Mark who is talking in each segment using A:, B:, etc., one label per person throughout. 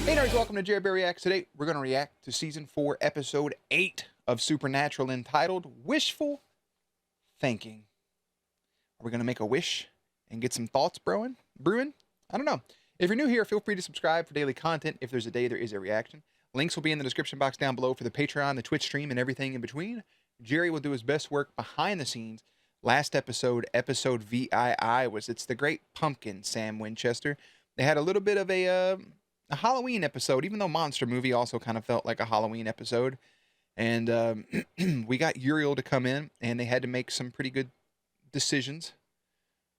A: Hey nerds, welcome to JerBear Reacts. Today we're going to react to Season 4, Episode 8 of Supernatural entitled Wishful Thinking. Are we going to make a wish and get some thoughts brewing? I don't know. If you're new here, feel free to subscribe for daily content. If there's a day, there is a reaction. Links will be in the description box down below for the Patreon, the Twitch stream, and everything in between. Jerry will do his best work behind the scenes. Last episode, episode VII, it's the Great Pumpkin, Sam Winchester. They had a little bit of a Halloween episode, even though Monster Movie also kind of felt like a Halloween episode. And we got Uriel to come in, and they had to make some pretty good decisions.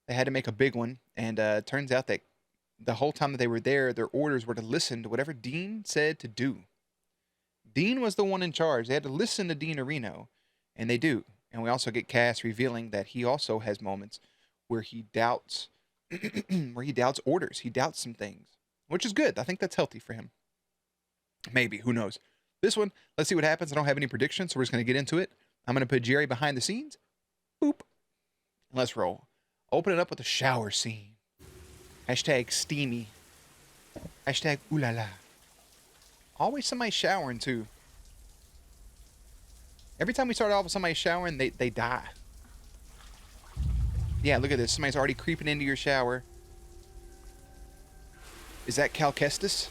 A: They had to make a big one, and it turns out that the whole time that they were there, their orders were to listen to whatever Dean said to do. Dean was the one in charge. They had to listen to Dean Areno, and they do. And we also get Cass revealing that he also has moments where he doubts, orders. He doubts some things, which is good. I think that's healthy for him. Maybe, who knows? This one, let's see what happens. I don't have any predictions, so we're just going to get into it. I'm going to put Jerry behind the scenes. Boop. Let's roll. Open it up with a shower scene. Hashtag steamy. Hashtag ooh la la. Always somebody showering too. Every time we start off with somebody showering, they die. Yeah, look at this. Somebody's already creeping into your shower. Is that Cal Kestis?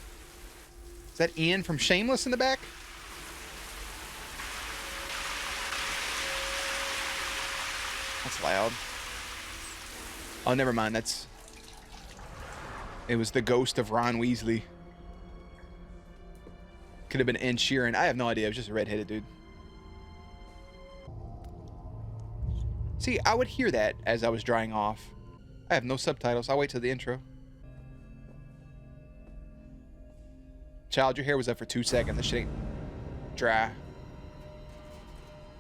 A: Is that Ian from Shameless in the back? That's loud. Oh, never mind. It was the ghost of Ron Weasley. Could have been Ed Sheeran. I have no idea. It was just a redheaded dude. See, I would hear that as I was drying off. I have no subtitles. I'll wait till the intro. Child, your hair was up for 2 seconds. This shit ain't dry.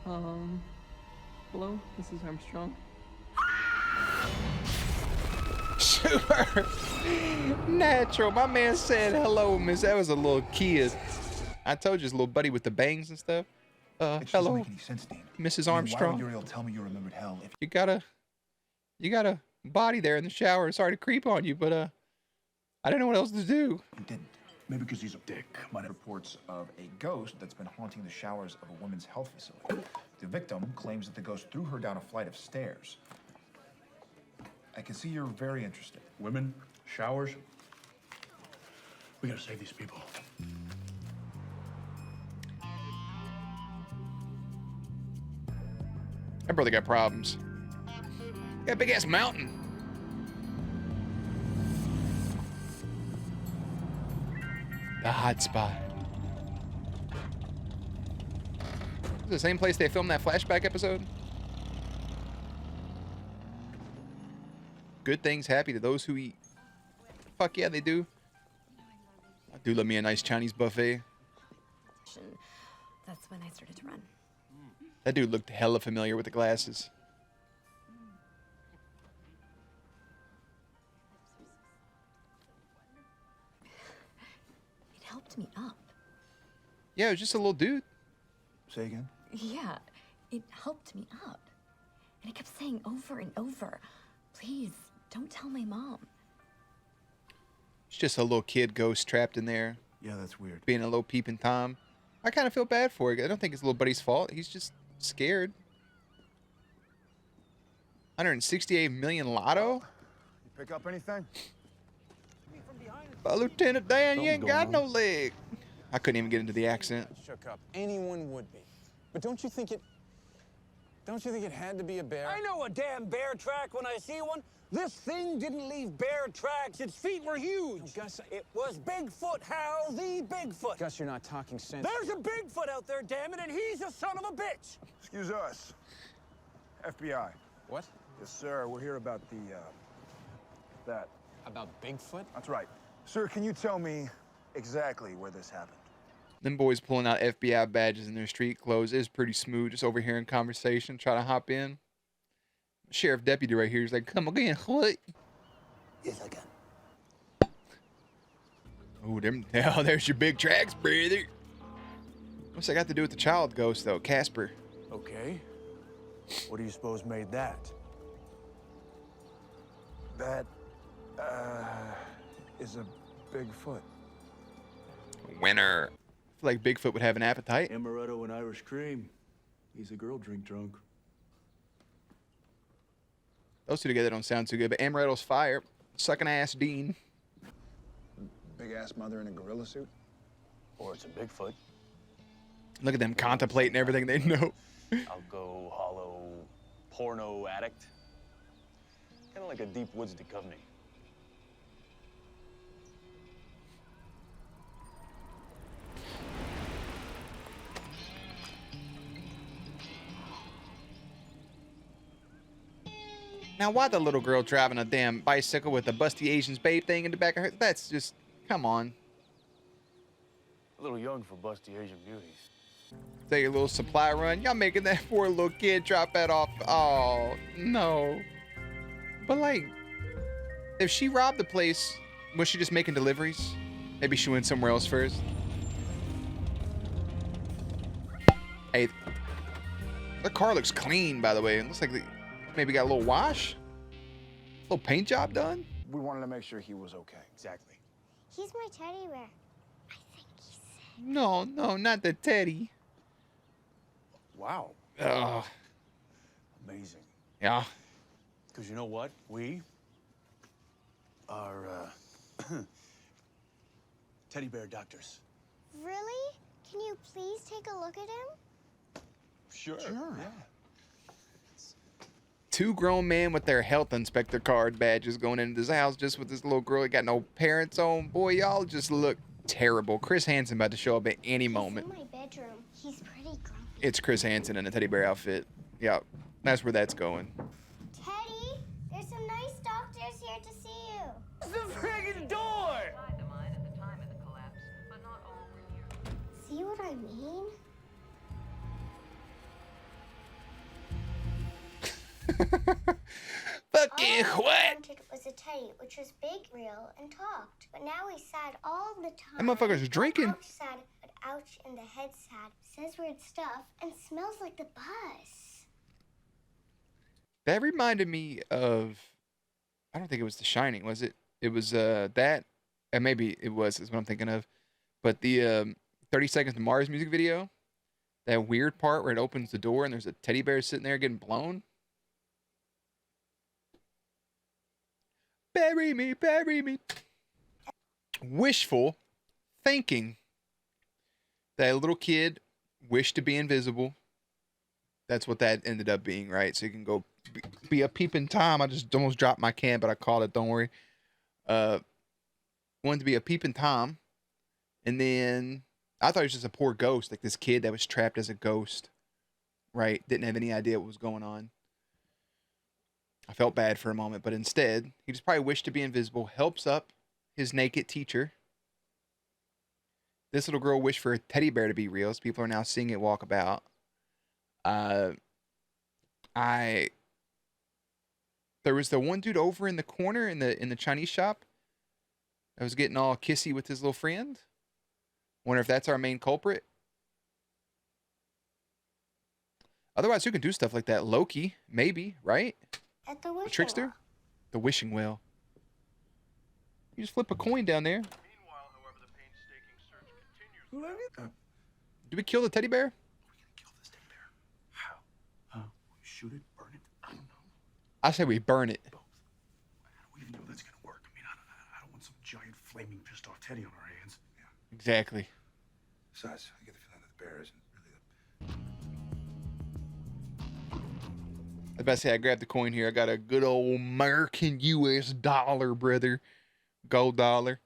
B: Hello, this is Armstrong.
A: Sure. Natural. My man said hello, miss. That was a little kid. I told you, his little buddy with the bangs and stuff.
C: It
A: Hello,
C: doesn't make any sense, Dean.
A: Mrs. Armstrong.
C: Why would Uriel tell me you remembered hell if
A: You got a body there in the shower. Sorry to creep on you, but I didn't know what else to do.
C: you didn't? Maybe because he's a dick. Might have reports of a ghost that's been haunting the showers of a women's health facility. The victim claims that the ghost threw her down a flight of stairs. I can see you're very interested.
D: Women, showers. We gotta save these people.
A: That brother got problems. Got a big ass mountain. The hot spot. Is it the same place they filmed that flashback episode? Good things happy to those who eat. Fuck yeah, they do. I do love me a nice Chinese buffet.
E: That's when I started to run.
A: That dude looked hella familiar with the glasses.
E: It helped me up.
A: Yeah, it was just a little dude.
C: Say again?
E: Yeah, it helped me up. And I kept saying over and over, please, don't tell my mom.
A: It's just a little kid ghost trapped in there,
C: Yeah, that's weird.
A: being a little peeping Tom. I kind of feel bad for it. I don't think it's little buddy's fault. He's just scared. 168 million lotto?
C: You pick up anything?
A: Lieutenant Dan, you
D: Something's
A: ain't got
D: going
A: no leg. I couldn't even get into the accent.
F: Shook up. Anyone would be. But don't you think it had to be a bear?
G: I know a damn bear track when I see one. This thing didn't leave bear tracks. Its feet were huge.
F: Oh, Gus,
G: It was Bigfoot, Hal, the Bigfoot.
F: Gus, you're not talking sense.
G: There's a Bigfoot out there, damn it, and he's a son of a bitch.
H: Excuse us. FBI.
F: What?
H: Yes, sir. We're here about that.
F: About Bigfoot?
H: That's right. Sir, can you tell me exactly where this happened?
A: Them boys pulling out FBI badges in their street clothes is pretty smooth. Just overhearing conversation, try to hop in. Sheriff deputy right here is like, come again, what?
G: Yes, I can.
A: Oh, there's your big tracks, brother. What's that got to do with the child ghost, though? Casper.
G: Okay. What do you suppose made that?
H: That, is a Bigfoot.
A: Winner. I feel like Bigfoot would have an appetite.
D: Amaretto and Irish cream. He's a girl drink drunk.
A: Those two together don't sound too good, but Amaretto's fire. Sucking ass Dean.
H: Big ass mother in a gorilla suit?
D: Or it's a Bigfoot.
A: Look at them contemplating everything they know.
F: I'll go hollow porno addict. Kind of like a deep woods Duchovny.
A: Now, why the little girl driving a damn bicycle with a busty Asians babe thing in the back of her? That's just, come on.
D: A little young for busty Asian beauties.
A: Take a little supply run. Y'all making that poor little kid drop that off. Oh, no. But, like, if she robbed the place, was she just making deliveries? Maybe she went somewhere else first. Hey, the car looks clean, by the way. It looks like maybe got a little wash. A little paint job done.
H: We wanted to make sure he was okay.
F: Exactly.
I: He's my teddy bear. I think he said.
A: No, not the teddy.
D: Wow.
A: Ugh.
D: Amazing.
A: Yeah.
D: Because you know what? We are teddy bear doctors.
I: Really? Can you please take a look at him?
D: Sure. Yeah.
A: Two grown men with their health inspector card badges going into this house just with this little girl that got no parents on. Boy, y'all just look terrible. Chris Hansen about to show up at any moment.
I: He's in my bedroom. He's pretty grumpy.
A: It's Chris Hansen in a teddy bear outfit. Yeah, that's where that's going.
I: Teddy, there's some nice doctors here to see you.
G: The friggin' door!
I: See what I mean?
A: Fucking
I: All I
A: what?
I: wanted was a teddy, which was big, real, and talked. But now he's sad all the time.
A: That motherfucker's drinking.
I: Ouch, sad, but ouch in the head sad. Says weird stuff and smells like the bus.
A: That reminded me of, I don't think it was The Shining, was it? It was that, and maybe it was, is what I'm thinking of. But the 30 Seconds to Mars music video, that weird part where it opens the door and there's a teddy bear sitting there getting blown. Bury me, bury me. Wishful thinking. That little kid wished to be invisible. That's what that ended up being, right? So you can go be a peeping Tom. I just almost dropped my can, but I called it. Don't worry. Wanted to be a peeping Tom. And then I thought he was just a poor ghost, like this kid that was trapped as a ghost, right? Didn't have any idea what was going on. I felt bad for a moment, but instead, he just probably wished to be invisible, helps up his naked teacher. This little girl wished for a teddy bear to be real, so people are now seeing it walk about. There was the one dude over in the corner in the Chinese shop that was getting all kissy with his little friend. Wonder if that's our main culprit. Otherwise, who can do stuff like that? Loki, maybe, right?
I: At the wishing
A: Trickster?
I: well.
A: The wishing well. You just flip a coin down there.
D: Meanwhile, however, the painstaking search continues.
A: Do we kill the teddy bear?
D: Kill this teddy bear. How? Shoot it? Burn it? I don't know.
A: I say we burn it.
D: Both. How do we even know that's gonna work? I mean, I don't want some giant flaming pissed off teddy on our hands. Yeah.
A: Exactly.
H: Besides, I get the feeling that the bear isn't really
A: I was about to say, I grabbed the coin here. I got a good old American US dollar, brother. Gold dollar.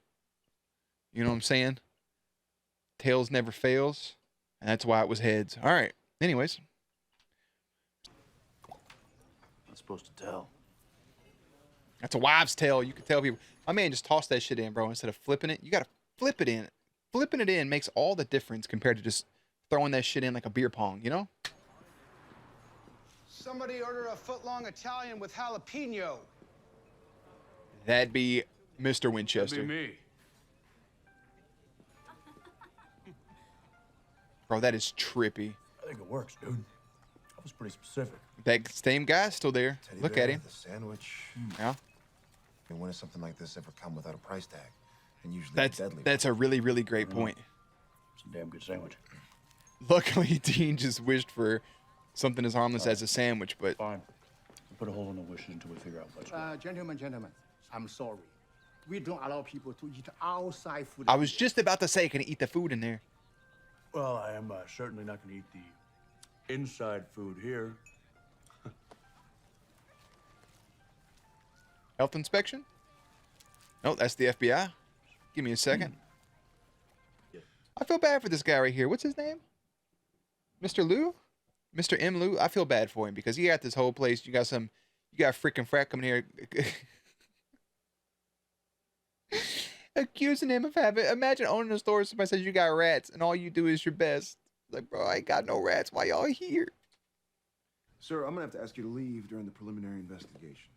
A: You know what I'm saying? Tails never fails. And that's why it was heads. All right. Anyways.
D: Not supposed to tell.
A: That's a wives' tale. You can tell people. My man just tossed that shit in, bro. Instead of flipping it, you got to flip it in. Flipping it in makes all the difference compared to just throwing that shit in like a beer pong, you know?
J: Somebody order a foot-long Italian with jalapeno.
A: That'd be Mr. Winchester.
D: That'd be me.
A: Bro, that is trippy.
D: I think it works, dude. I was pretty specific.
A: That same guy's still there.
C: Teddy
A: Look
C: bear,
A: at him.
C: The sandwich.
A: Yeah.
C: I mean, when does something like this ever come without a price tag? And usually
A: That's
C: a deadly
A: a really, really great point.
D: It's a damn good sandwich.
A: Luckily, Dean just wished for something as harmless as a sandwich, but...
D: Fine. We'll put a hold on the wishes until we figure out what's what.
J: Gentlemen, I'm sorry. We don't allow people to eat outside food.
A: I was just about to say, can I eat the food in there?
D: Well, I am certainly not going to eat the inside food here.
A: Health inspection? No, that's the FBI. Give me a second. I feel bad for this guy right here. What's his name? Mr. Lou? Mr. M. Lou? I feel bad for him because he got this whole place. You got freaking frat coming here accusing him of having... Imagine owning a store, somebody says you got rats and all you do is your best. Like, bro, I ain't got no rats. Why y'all here?
K: Sir, I'm gonna have to ask you to leave during the preliminary investigation.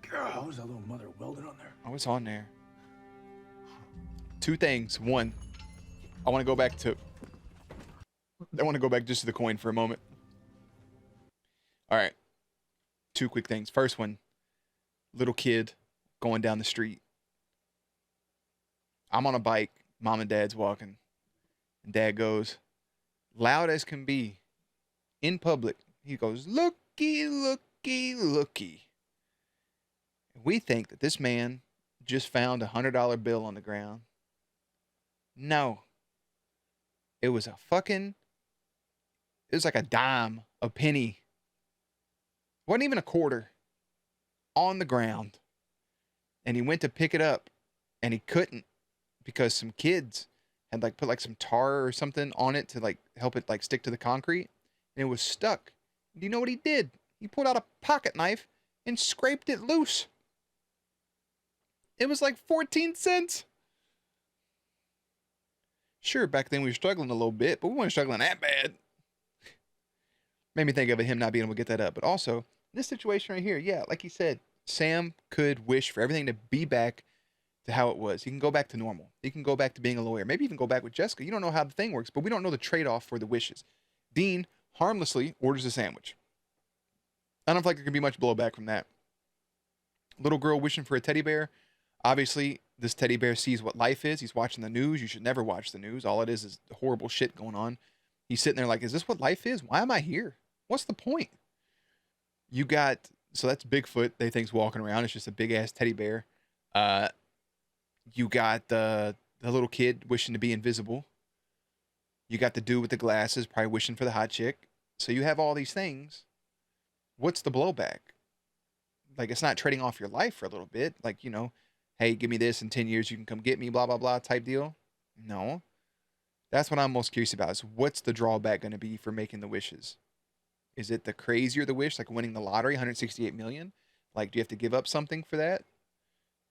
D: How was that little mother welded on there?
A: Oh, it's on there. Two things. One, I want to go back just to the coin for a moment. All right. Two quick things. First one, little kid going down the street. I'm on a bike. Mom and dad's walking. And dad goes, loud as can be, in public. He goes, looky, looky, looky. We think that this man just found a $100 bill on the ground. No. It was it was like a dime, a penny. It wasn't even a quarter. On the ground. And he went to pick it up and he couldn't because some kids had like put like some tar or something on it to like help it like stick to the concrete. And it was stuck. Do you know what he did? He pulled out a pocket knife and scraped it loose. It was like 14 cents. Sure, back then we were struggling a little bit, but we weren't struggling that bad. Made me think of him not being able to get that up. But also, this situation right here, yeah, like he said, Sam could wish for everything to be back to how it was. He can go back to normal. He can go back to being a lawyer. Maybe even go back with Jessica. You don't know how the thing works, but we don't know the trade-off for the wishes. Dean harmlessly orders a sandwich. I don't feel like there can be much blowback from that. Little girl wishing for a teddy bear. Obviously, this teddy bear sees what life is. He's watching the news. You should never watch the news. All it is horrible shit going on. He's sitting there like, is this what life is? Why am I here? What's the point? So that's Bigfoot. They think's walking around. It's just a big-ass teddy bear. You got the little kid wishing to be invisible. You got the dude with the glasses probably wishing for the hot chick. So you have all these things. What's the blowback? Like, it's not trading off your life for a little bit. Like, you know, hey, give me this in 10 years, you can come get me, blah, blah, blah type deal. No. That's what I'm most curious about is what's the drawback going to be for making the wishes? Is it the crazier the wish, like winning the lottery, 168 million? Like, do you have to give up something for that?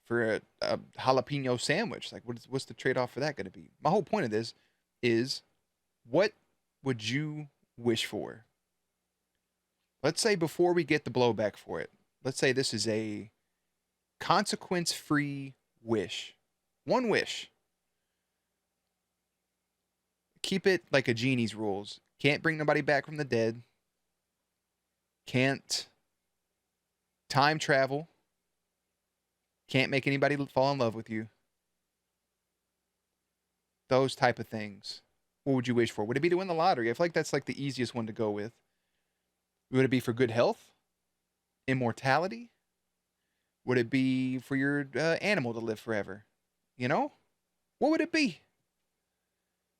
A: For a jalapeno sandwich? Like, what's the trade-off for that going to be? My whole point of this is, what would you wish for? Let's say before we get the blowback for it, let's say this is a consequence-free wish. One wish. Keep it like a genie's rules. Can't bring nobody back from the dead. Can't time travel. Can't make anybody fall in love with you. Those type of things. What would you wish for? Would it be to win the lottery? I feel like that's like the easiest one to go with. Would it be for good health? Immortality? Would it be for your animal to live forever? You know? What would it be?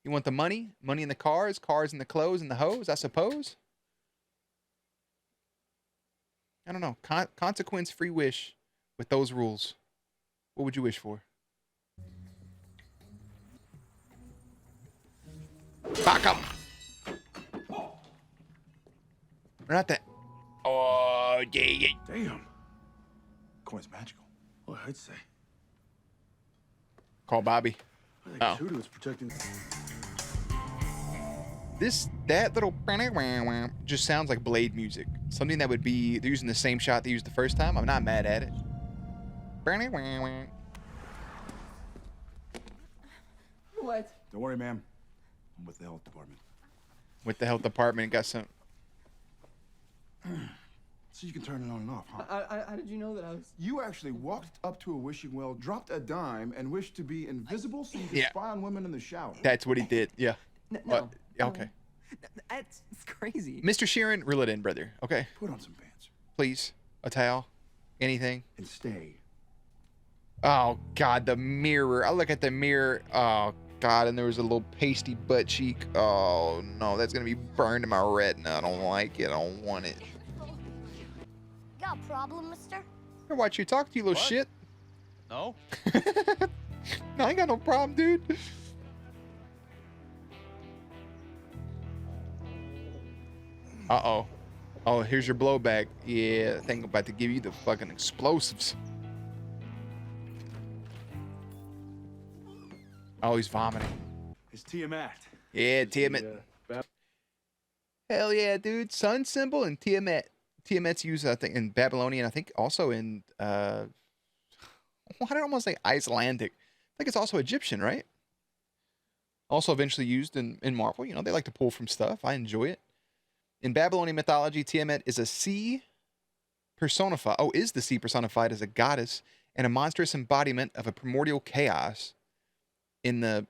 A: You want the money? Money in the cars? Cars in the clothes and the hose, I suppose? I don't know. Consequence-free wish with those rules. What would you wish for? Fuck 'em! We're not that... Oh, yeah.
D: Damn.
C: Coin's magical.
D: Well, I'd say.
A: Call Bobby.
D: I think Tudu was protecting.
A: That little just sounds like Blade music. Something that would be, they're using the same shot they used the first time. I'm not mad at it.
B: What?
C: Don't worry, ma'am. I'm with the health department.
A: With the health department, got some.
C: So
K: So you can turn it on and off, huh?
B: How did you know that I was...
K: You actually walked up to a wishing well, dropped a dime, and wished to be invisible so you could spy on women in the shower.
A: That's what he did. Yeah.
B: No.
A: Okay.
B: That's crazy.
A: Mr. Sheeran, reel it in, brother. Okay.
K: Put on some pants.
A: Please. A towel. Anything.
K: And stay.
A: Oh, God. The mirror. I look at the mirror. Oh, God. And there was a little pasty butt cheek. Oh, no. That's going to be burned in my retina. I don't like it. I don't want it.
I: Got a problem, mister?
A: I watch you talk to you, little shit.
F: No?
A: No, I ain't got no problem, dude. Uh-oh. Oh, here's your blowback. Yeah, I think I'm about to give you the fucking explosives. Oh, he's vomiting.
D: It's Tiamat.
A: Yeah, Tiamat. Hell yeah, dude. Sun symbol and Tiamat. Tiamat's used, I think, in Babylonian. I think also in, why did I almost say Icelandic? I think it's also Egyptian, right? Also eventually used in Marvel. You know, they like to pull from stuff. I enjoy it. In Babylonian mythology, Tiamat is a sea personified. Oh, is the sea personified as a goddess and a monstrous embodiment of a primordial chaos. In the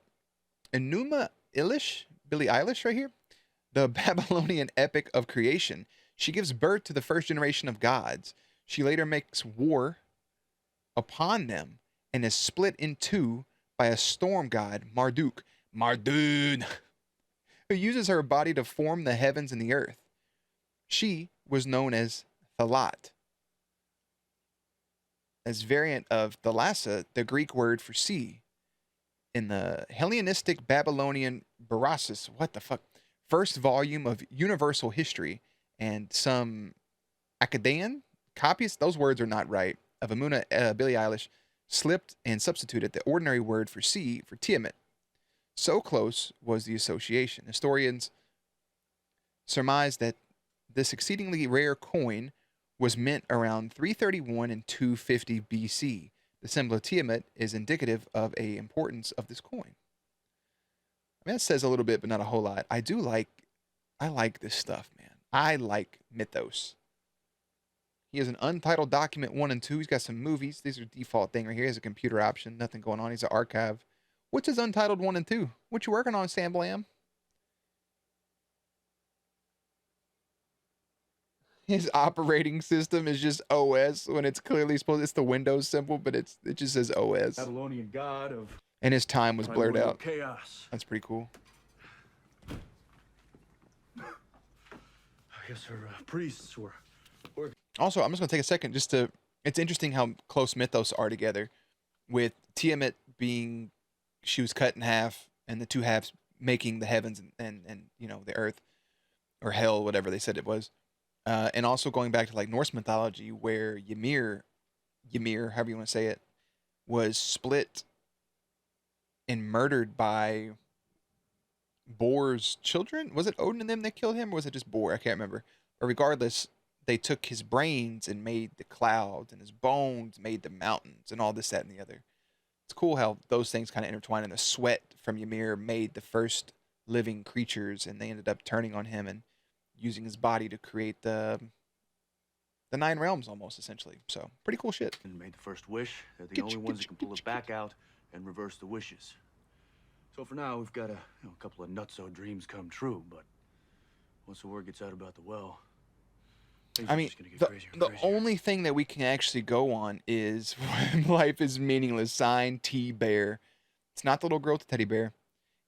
A: Enuma Elish, Billie Eilish right here, the Babylonian epic of creation, she gives birth to the first generation of gods. She later makes war upon them and is split in two by a storm god, Marduk, who uses her body to form the heavens and the earth. She was known as Thalat, as variant of Thalassa, the Greek word for sea. In the Hellenistic Babylonian Berossus, first volume of Universal History, and some Akkadian copies, those words are not right, of Billie Eilish, slipped and substituted the ordinary word for sea for Tiamat. So close was the association. Historians surmise that this exceedingly rare coin was mint around 331 and 250 BC. The symbol of Tiamat is indicative of the importance of this coin. I mean, that says a little bit, but not a whole lot. I like this stuff, man. I like mythos. He has an untitled document 1 and 2. He's got some movies. These are default thing right here. He has a computer option. Nothing going on. He's an archive. What's his untitled 1 and 2? What you working on, Sam Blam? His operating system is just OS when it's clearly supposed. It's the Windows symbol, but it just says OS.
D: Babylonian god of.
A: And his time was blurred out.
D: Chaos.
A: That's pretty cool.
D: I guess her priests were.
A: Also, I'm just gonna take a second just to. It's interesting how close mythos are together, with Tiamat being, she was cut in half, and the two halves making the heavens and you know, the earth, or hell, whatever they said it was. And also going back to like Norse mythology, where Ymir, however you want to say it, was split and murdered by Bor's children. Was it Odin and them that killed him, or was it just Bor? I can't remember. But regardless, they took his brains and made the clouds, and his bones made the mountains, and all this, that, and the other. It's cool how those things kind of intertwine, and the sweat from Ymir made the first living creatures, and they ended up turning on him and using his body to create the 9 realms, almost, essentially. So, pretty cool shit.
D: And made the first wish. They're the only ones that can pull it back out and reverse the wishes. So for now, we've got a couple of nutso dreams come true, but once the word gets out about the well,
A: I mean, the only thing that we can actually go on is life is meaningless. Signed, T-Bear. It's not the little girl with the teddy bear.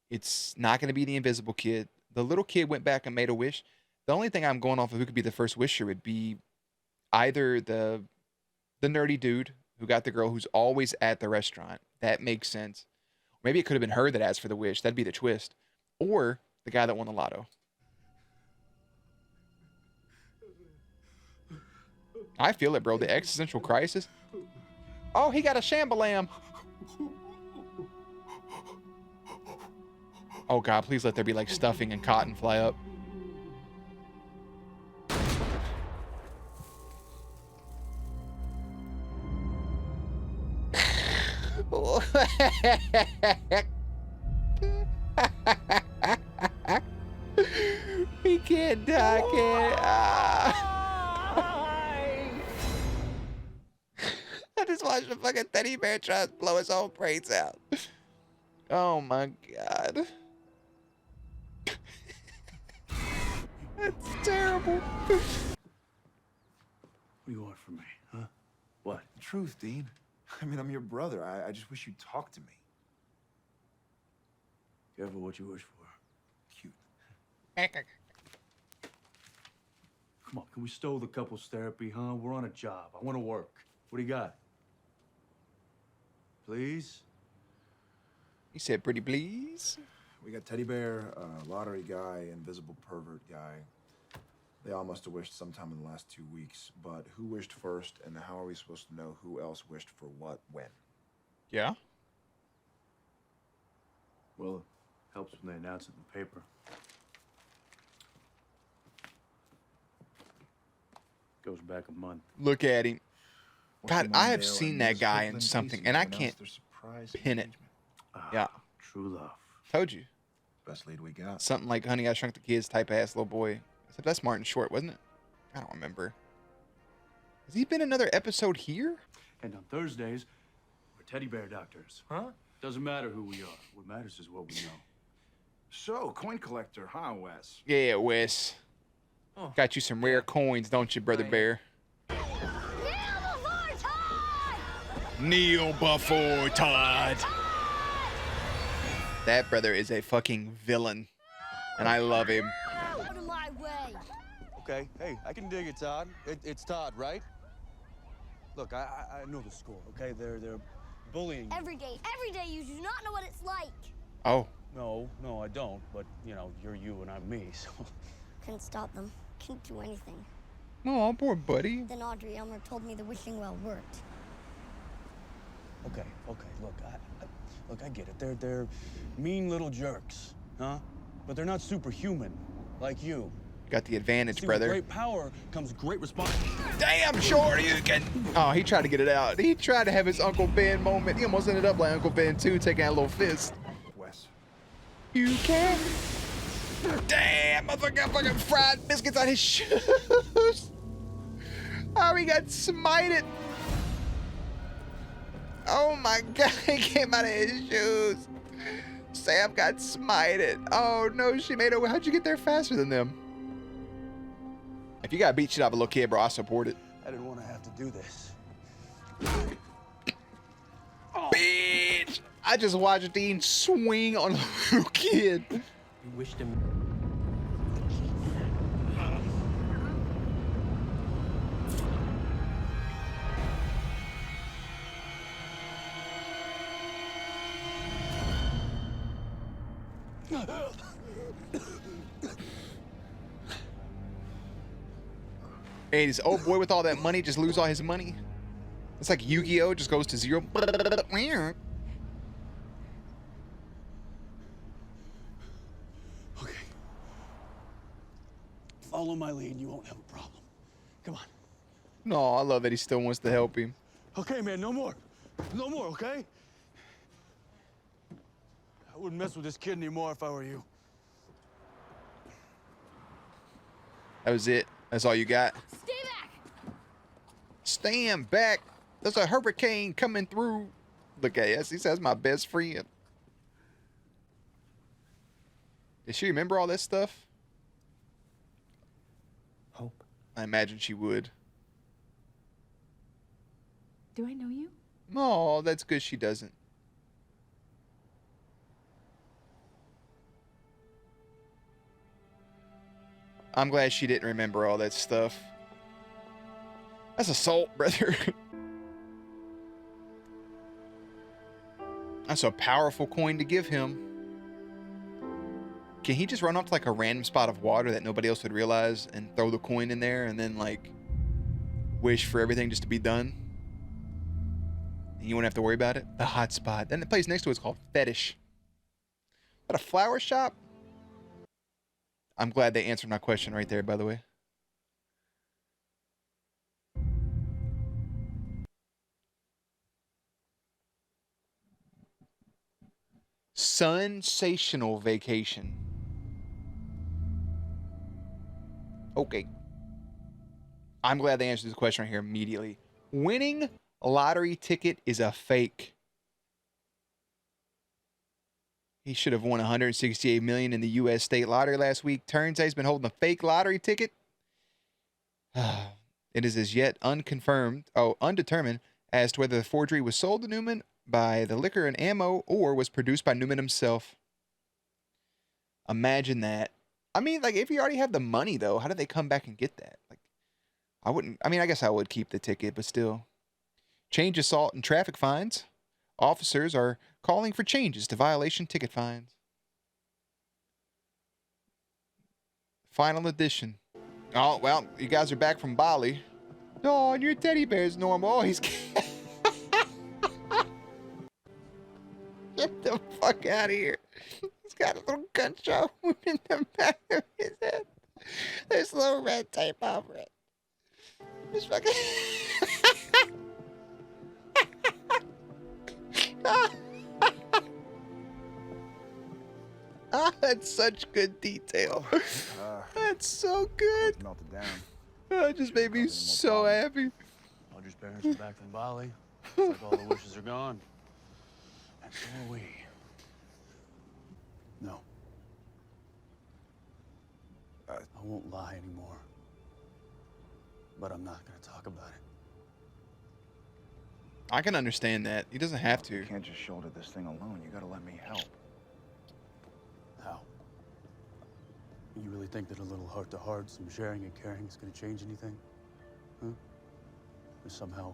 A: It's not going to be the invisible kid. The little kid went back and made a wish. The only thing I'm going off of who could be the first wisher would be either the nerdy dude who got the girl who's always at the restaurant. That makes sense. Maybe it could have been her that asked for the wish. That'd be the twist. Or the guy that won the lotto. I feel it, bro. The existential crisis. Oh, he got a shambalam. Oh, God, please let there be, like, stuffing and cotton fly up. He can't die, can't. just watched a fucking teddy bear try to blow his own brains out. Oh my god. That's terrible.
D: What do you want from me, huh? What?
C: The truth, Dean. I mean, I'm your brother. I just wish you'd talk to me.
D: Careful what you wish for.
C: Cute.
D: Come on, can we stow the couples therapy, huh? We're on a job. I want to work. What do you got? Please?
A: He said, pretty please.
C: We got teddy bear, lottery guy, invisible pervert guy. They all must have wished sometime in the last 2 weeks. But who wished first, and how are we supposed to know who else wished for what when?
A: Yeah.
D: Well, it helps when they announce it in the paper. Goes back a month.
A: Look at him. God, I have
C: Mondale
A: seen
C: and
A: that
C: Miss
A: guy in
C: Hoagland
A: something,
C: Casey
A: and I
C: announced
A: can't
C: their surprise
A: pin it.
C: engagement.
A: Yeah.
D: True love.
A: Told you.
C: Best lead we got.
A: Something like Honey, I Shrunk the Kids type ass little boy. Except that's Martin Short, wasn't it? I don't remember. Has he been another episode here?
D: And on Thursdays, we're teddy bear doctors.
C: Huh?
D: Doesn't matter who we are. What matters is what we know.
K: So, coin collector, huh, Wes?
A: Yeah, Wes.
B: Oh.
A: Got you some rare coins, don't you, Brother
B: Right.
A: Bear? Kneel before Todd. That brother is a fucking villain, and I love him.
I: Out of my way.
L: Okay, hey, I can dig it, Todd. It's Todd, right? Look, I know the score, okay? They're bullying.
I: Every day you do not know what it's like.
A: Oh.
L: No, I don't. But, you know, you're you and I'm me, so...
I: Couldn't stop them. Couldn't do anything.
A: Oh, poor buddy.
I: Then Audrey Elmer told me the wishing well worked.
L: Okay, look, I get it. They're mean little jerks, huh? But they're not superhuman, like you.
A: Got the advantage,
L: See,
A: brother.
L: With great power comes great responsibility.
A: Damn, Short, you can. Oh, he tried to get it out. He tried to have his Uncle Ben moment. He almost ended up like Uncle Ben too, taking that little fist.
C: Wes.
A: You can. Damn, motherfucker got fucking fried biscuits on his shoes. Oh, he got smited. Oh my god, he came out of his shoes. Sam got smited. Oh no, she made it. How'd you get there faster than them? If you got beat shit out of a little kid, bro, I support it.
L: I didn't want to have to do this.
A: Bitch! I just watched Dean swing on a little kid.
B: You wished him.
A: And his old boy with all that money just lose all his money. It's like Yu-Gi-Oh! Just goes to zero.
L: Okay. Follow my lead, you won't have a problem. Come on.
A: No, I love that he still wants to help him.
L: Okay, man, no more. No more, okay? I wouldn't mess with this kid anymore if I were you.
A: That was it. That's all you got.
I: Stay back!
A: Stand back. There's a hurricane coming through. Look at us. He says my best friend. Does she remember all this stuff?
B: Hope.
A: I imagine she would.
E: Do I know you?
A: No, that's good she doesn't. I'm glad she didn't remember all that stuff. That's assault, brother. That's a powerful coin to give him. Can he just run up to like a random spot of water that nobody else would realize and throw the coin in there and then like wish for everything just to be done? And you won't have to worry about it? The hot spot. Then the place next to it's called Fetish. Is that a flower shop? I'm glad they answered my question right there, by the way. Sensational vacation. Okay. I'm glad they answered this question right here immediately. Winning lottery ticket is a fake. He should have won $168 million in the U.S. state lottery last week. Turns out he's been holding a fake lottery ticket. It is as yet undetermined as to whether the forgery was sold to Newman by the liquor and ammo or was produced by Newman himself. Imagine that. I mean, like, if you already have the money, though, how did they come back and get that? Like, I guess I would keep the ticket, but still. Change assault and traffic fines. Officers are calling for changes to violation ticket fines. Final edition. Oh, well, you guys are back from Bali. Oh, and your teddy bear's normal. Oh, he's... Get the fuck out of here. He's got a little gun show in the back of his head. There's a little red tape over it. Just fucking... That's such good detail. That's so good.
K: Melted down.
A: It just made me so happy.
L: Audrey's parents are back from Bali. Looks like all the wishes are gone. And so are we. No. I won't lie anymore. But I'm not going to talk about it.
A: I can understand that. He doesn't have to.
C: You can't just shoulder this thing alone. You gotta let me help.
L: How? You really think that a little heart-to-heart, some sharing and caring is going to change anything? Huh? Or somehow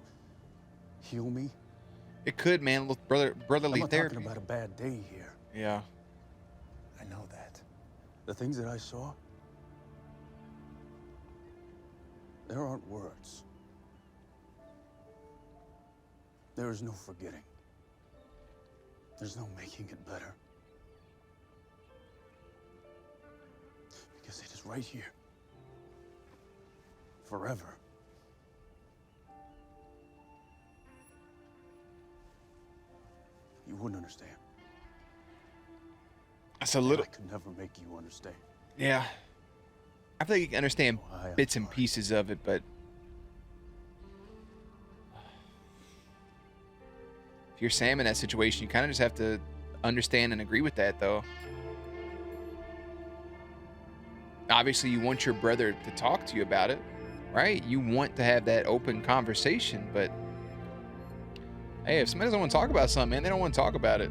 L: heal me?
A: It could, man. Look, brotherly
L: I'm not
A: therapy.
L: talking about a bad day here.
A: Yeah.
L: I know that. The things that I saw, there aren't words. There is no forgetting. There's no making it better. Because it is right here. Forever. You wouldn't understand.
A: That's a little...
L: I could never make you understand.
A: Yeah. I feel like you can understand bits and pieces of it, but... If you're Sam in that situation, you kind of just have to understand and agree with that, though. Obviously, you want your brother to talk to you about it, right? You want to have that open conversation, but... Hey, if somebody doesn't want to talk about something, man, they don't want to talk about it.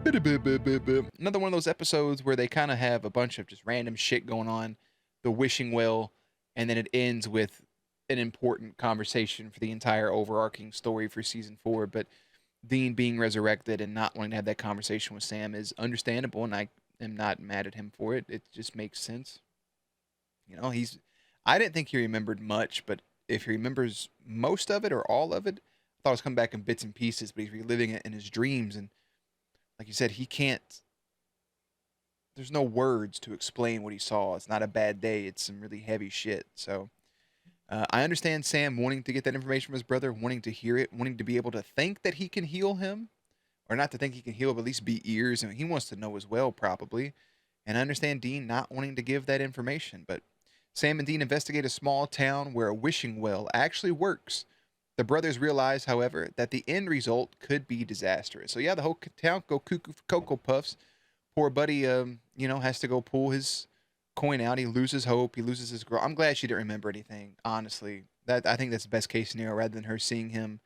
A: Another one of those episodes where they kind of have a bunch of just random shit going on, the wishing well, and then it ends with an important conversation for the entire overarching story for season 4. But Dean being resurrected and not wanting to have that conversation with Sam is understandable, and I am not mad at him for it. It just makes sense. You know, I didn't think he remembered much, but if he remembers most of it or all of it, I thought it was coming back in bits and pieces, but he's reliving it in his dreams. And like you said, he can't, there's no words to explain what he saw. It's not a bad day. It's some really heavy shit. So I understand Sam wanting to get that information from his brother, wanting to hear it, wanting to be able to think that he can heal him, or not to think he can heal, but at least be ears. And he wants to know as well, probably. And I understand Dean not wanting to give that information, but Sam and Dean investigate a small town where a wishing well actually works. The brothers realize, however, that the end result could be disastrous. So yeah, the whole town go cuckoo for Cocoa Puffs. Poor buddy, you know, has to go pull his coin out. He loses hope. He loses his girl. I'm glad she didn't remember anything, honestly. I think that's the best case scenario, rather than her seeing him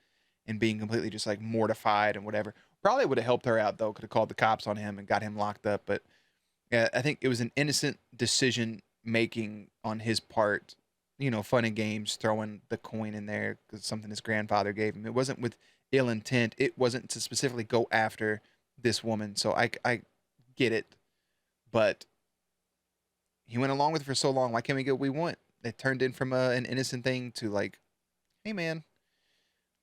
A: and being completely just like mortified and whatever. Probably would have helped her out, though. Could have called the cops on him and got him locked up. But yeah, I think it was an innocent decision making on his part. You know, fun and games, throwing the coin in there because something his grandfather gave him. It wasn't with ill intent. It wasn't to specifically go after this woman. So I get it. But he went along with it for so long. Why can't we get what we want? It turned in from an innocent thing to like, hey, man,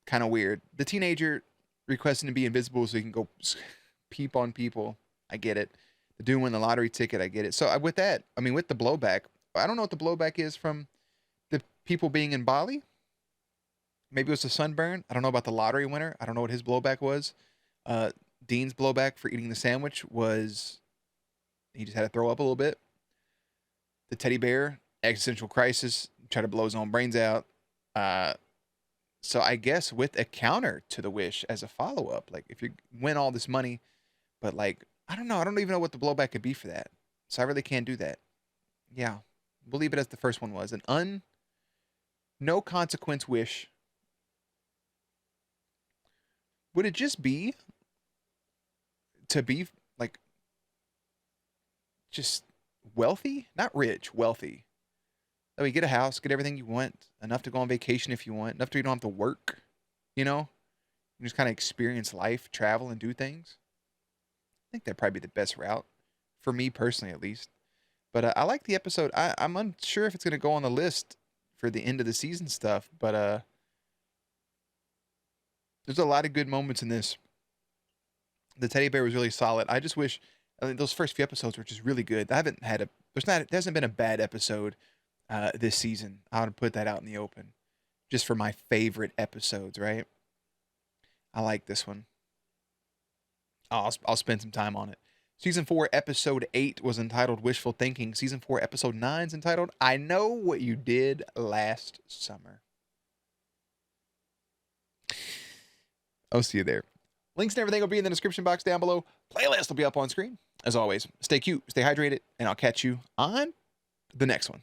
A: kind of weird. The teenager requesting to be invisible so he can go peep on people. I get it. The dude winning the lottery ticket. I get it. So with that, I mean, with the blowback, I don't know what the blowback is from the people being in Bali. Maybe it was a sunburn. I don't know about the lottery winner. I don't know what his blowback was. Dean's blowback for eating the sandwich was he just had to throw up a little bit. The teddy bear, existential crisis, try to blow his own brains out. So I guess with a counter to the wish as a follow-up, like if you win all this money, but like, I don't know. I don't even know what the blowback could be for that. So I really can't do that. Yeah. We'll leave it as the first one was. No consequence wish. Would it just be to be like just wealthy? Not rich, wealthy. That we get a house, get everything you want, enough to go on vacation if you want, enough to you don't have to work, you know? You just kind of experience life, travel, and do things. I think that'd probably be the best route, for me personally at least. But I like the episode. I'm unsure if it's going to go on the list for the end of the season stuff, but there's a lot of good moments in this. The teddy bear was really solid. I just wish those first few episodes were just really good. There hasn't been a bad episode this season. I would put that out in the open, just for my favorite episodes. Right? I like this one. I'll spend some time on it. Season 4, Episode 8 was entitled Wishful Thinking. Season 4, Episode 9 is entitled I Know What You Did Last Summer. I'll see you there. Links and everything will be in the description box down below. Playlist will be up on screen. As always, stay cute, stay hydrated, and I'll catch you on the next one.